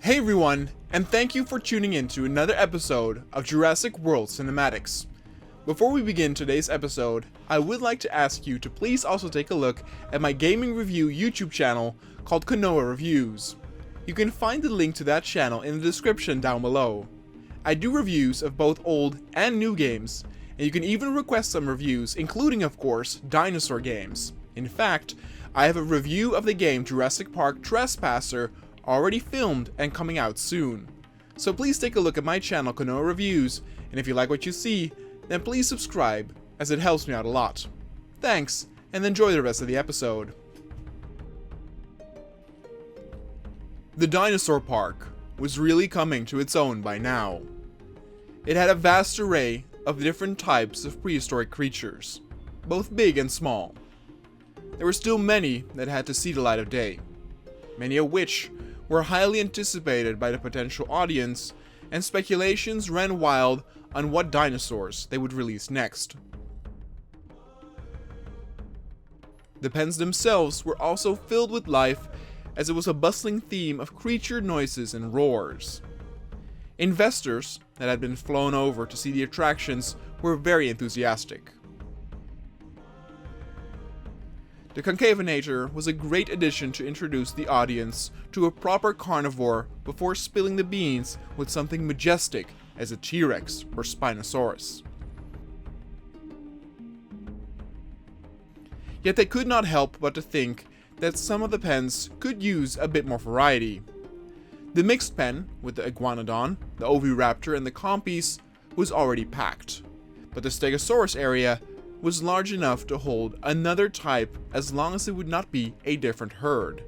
Hey everyone, and thank you for tuning in to another episode of Jurassic World Cinematics. Before we begin today's episode, I would like to ask you to please also take a look at my gaming review YouTube channel called Konoha Reviews. You can find the link to that channel in the description down below. I do reviews of both old and new games, and you can even request some reviews, including of course, dinosaur games. In fact, I have a review of the game Jurassic Park Trespasser already filmed and coming out soon. So please take a look at my channel Konoha Reviews, and if you like what you see, then please subscribe, as it helps me out a lot. Thanks, and enjoy the rest of the episode. The dinosaur park was really coming to its own by now. It had a vast array of different types of prehistoric creatures, both big and small. There were still many that had to see the light of day, many of which were highly anticipated by the potential audience, and speculations ran wild on what dinosaurs they would release next. The pens themselves were also filled with life, as it was a bustling theme of creature noises and roars. Investors that had been flown over to see the attractions were very enthusiastic. The Concavenator was a great addition to introduce the audience to a proper carnivore before spilling the beans with something majestic as a T-Rex or Spinosaurus. Yet they could not help but to think that some of the pens could use a bit more variety. The mixed pen, with the Iguanodon, the Oviraptor and the Compies, was already packed, but the Stegosaurus area was large enough to hold another type as long as it would not be a different herd.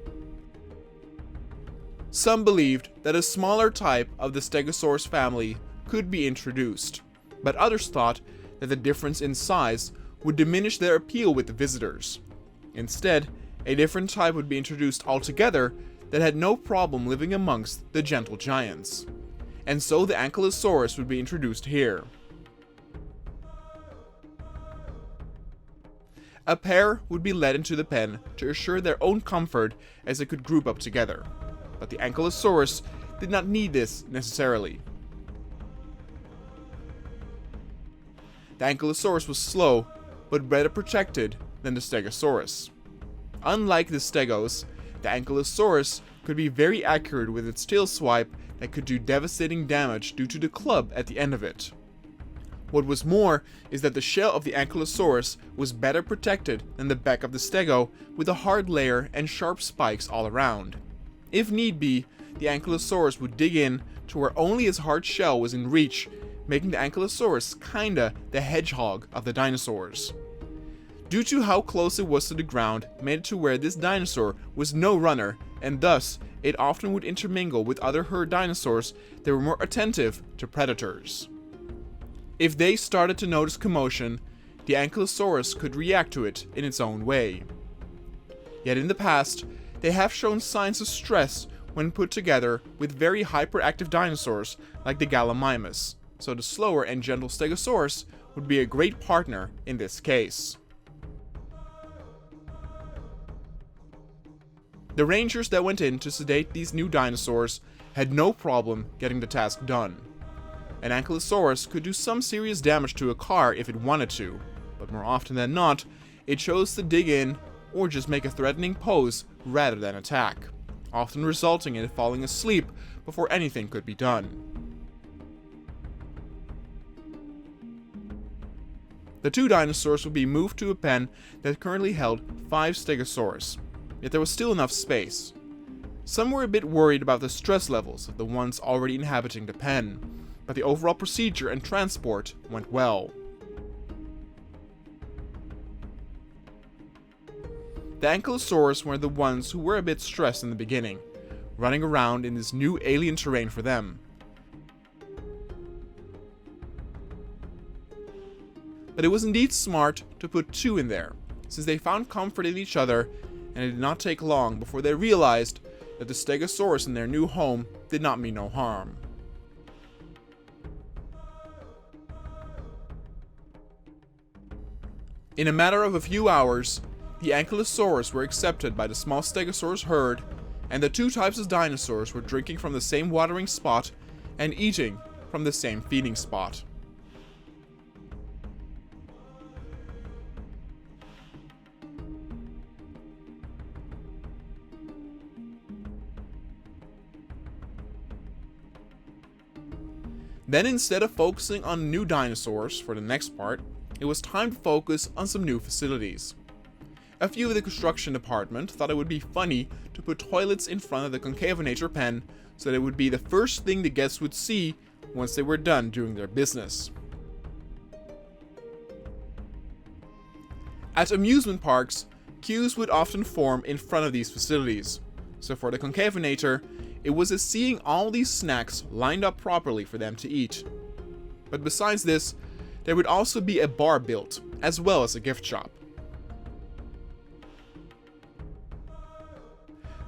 Some believed that a smaller type of the Stegosaurus family could be introduced, but others thought that the difference in size would diminish their appeal with the visitors. Instead, a different type would be introduced altogether that had no problem living amongst the gentle giants. And so the Ankylosaurus would be introduced here. A pair would be led into the pen to assure their own comfort as they could group up together, but the Ankylosaurus did not need this necessarily. The Ankylosaurus was slow, but better protected than the Stegosaurus. Unlike the Stegos, the Ankylosaurus could be very accurate with its tail swipe that could do devastating damage due to the club at the end of it. What was more is that the shell of the Ankylosaurus was better protected than the back of the Stego, with a hard layer and sharp spikes all around. If need be, the Ankylosaurus would dig in to where only its hard shell was in reach, making the Ankylosaurus kinda the hedgehog of the dinosaurs. Due to how close it was to the ground, made it to where this dinosaur was no runner, and thus it often would intermingle with other herd dinosaurs that were more attentive to predators. If they started to notice commotion, the Ankylosaurus could react to it in its own way. Yet in the past, they have shown signs of stress when put together with very hyperactive dinosaurs like the Gallimimus, so the slower and gentle Stegosaurus would be a great partner in this case. The rangers that went in to sedate these new dinosaurs had no problem getting the task done. An Ankylosaurus could do some serious damage to a car if it wanted to, but more often than not, it chose to dig in or just make a threatening pose rather than attack, often resulting in it falling asleep before anything could be done. The two dinosaurs would be moved to a pen that currently held 5 Stegosaurus, yet there was still enough space. Some were a bit worried about the stress levels of the ones already inhabiting the pen, but the overall procedure and transport went well. The Ankylosaurus were the ones who were a bit stressed in the beginning, running around in this new alien terrain for them. But it was indeed smart to put 2 in there, since they found comfort in each other, and it did not take long before they realized that the Stegosaurus in their new home did not mean no harm. In a matter of a few hours, the Ankylosaurus were accepted by the small Stegosaurus herd, and the two types of dinosaurs were drinking from the same watering spot and eating from the same feeding spot. Then instead of focusing on new dinosaurs for the next part, it was time to focus on some new facilities. A few of the construction department thought it would be funny to put toilets in front of the Concavenator pen so that it would be the first thing the guests would see once they were done doing their business. At amusement parks, queues would often form in front of these facilities, so for the Concavenator, it was as seeing all these snacks lined up properly for them to eat. But besides this, there would also be a bar built, as well as a gift shop.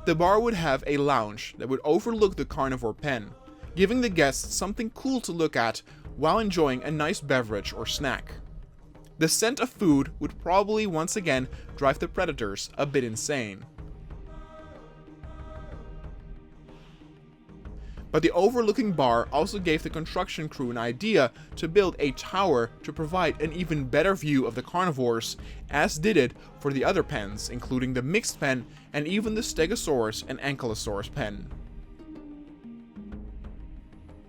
The bar would have a lounge that would overlook the carnivore pen, giving the guests something cool to look at while enjoying a nice beverage or snack. The scent of food would probably once again drive the predators a bit insane. But the overlooking bar also gave the construction crew an idea to build a tower to provide an even better view of the carnivores, as did it for the other pens, including the mixed pen and even the Stegosaurus and Ankylosaurus pen.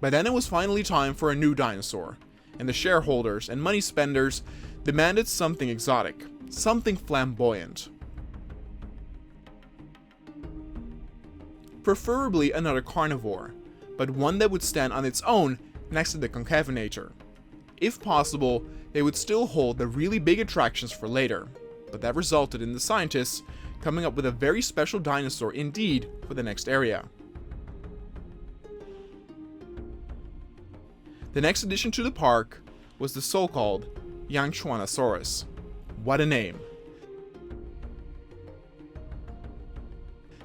By then it was finally time for a new dinosaur, and the shareholders and money spenders demanded something exotic, something flamboyant. Preferably another carnivore, but one that would stand on its own next to the Concavenator. If possible, they would still hold the really big attractions for later, but that resulted in the scientists coming up with a very special dinosaur indeed for the next area. The next addition to the park was the so-called Yangchuanosaurus. What a name!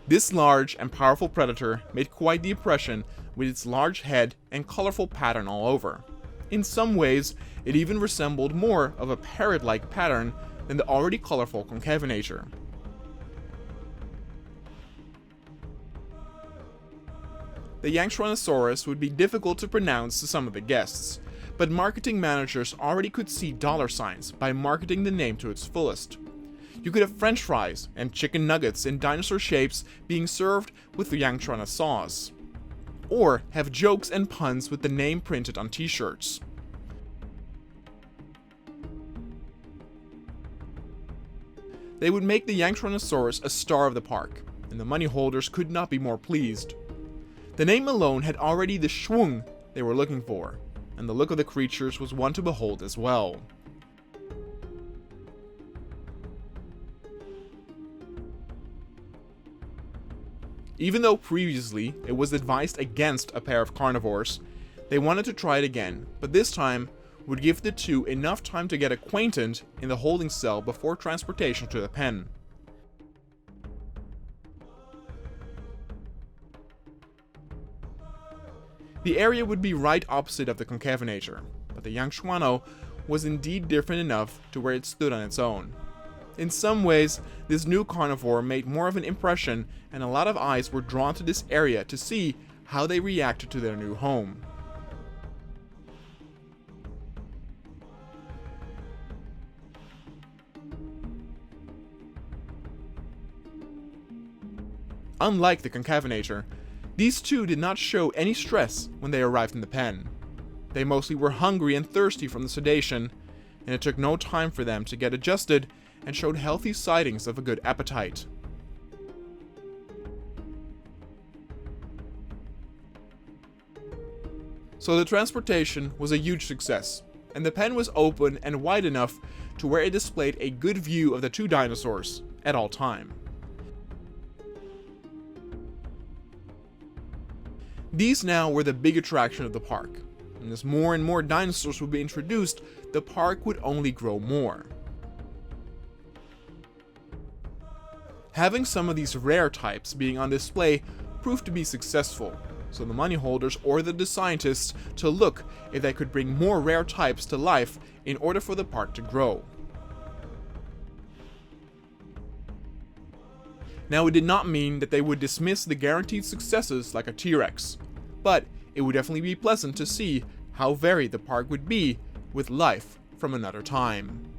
This large and powerful predator made quite the impression with its large head and colorful pattern all over. In some ways, it even resembled more of a parrot-like pattern than the already colorful Concavenator. The Yangchuanosaurus would be difficult to pronounce to some of the guests, but marketing managers already could see dollar signs by marketing the name to its fullest. You could have french fries and chicken nuggets in dinosaur shapes being served with the Yangchuana sauce, or have jokes and puns with the name printed on t-shirts. They would make the Yangchuanosaurus a star of the park, and the money holders could not be more pleased. The name alone had already the schwung they were looking for, and the look of the creatures was one to behold as well. Even though previously it was advised against a pair of carnivores, they wanted to try it again, but this time would give the two enough time to get acquainted in the holding cell before transportation to the pen. The area would be right opposite of the Concavenator, but the Yangchuano was indeed different enough to where it stood on its own. In some ways, this new carnivore made more of an impression, and a lot of eyes were drawn to this area to see how they reacted to their new home. Unlike the Concavenator, these two did not show any stress when they arrived in the pen. They mostly were hungry and thirsty from the sedation, and it took no time for them to get adjusted and showed healthy sightings of a good appetite. So the transportation was a huge success, and the pen was open and wide enough to where it displayed a good view of the two dinosaurs at all time. These now were the big attraction of the park, and as more and more dinosaurs would be introduced, the park would only grow more. Having some of these rare types being on display proved to be successful, so the money holders ordered the scientists to look if they could bring more rare types to life in order for the park to grow. Now, it did not mean that they would dismiss the guaranteed successes like a T-Rex, but it would definitely be pleasant to see how varied the park would be with life from another time.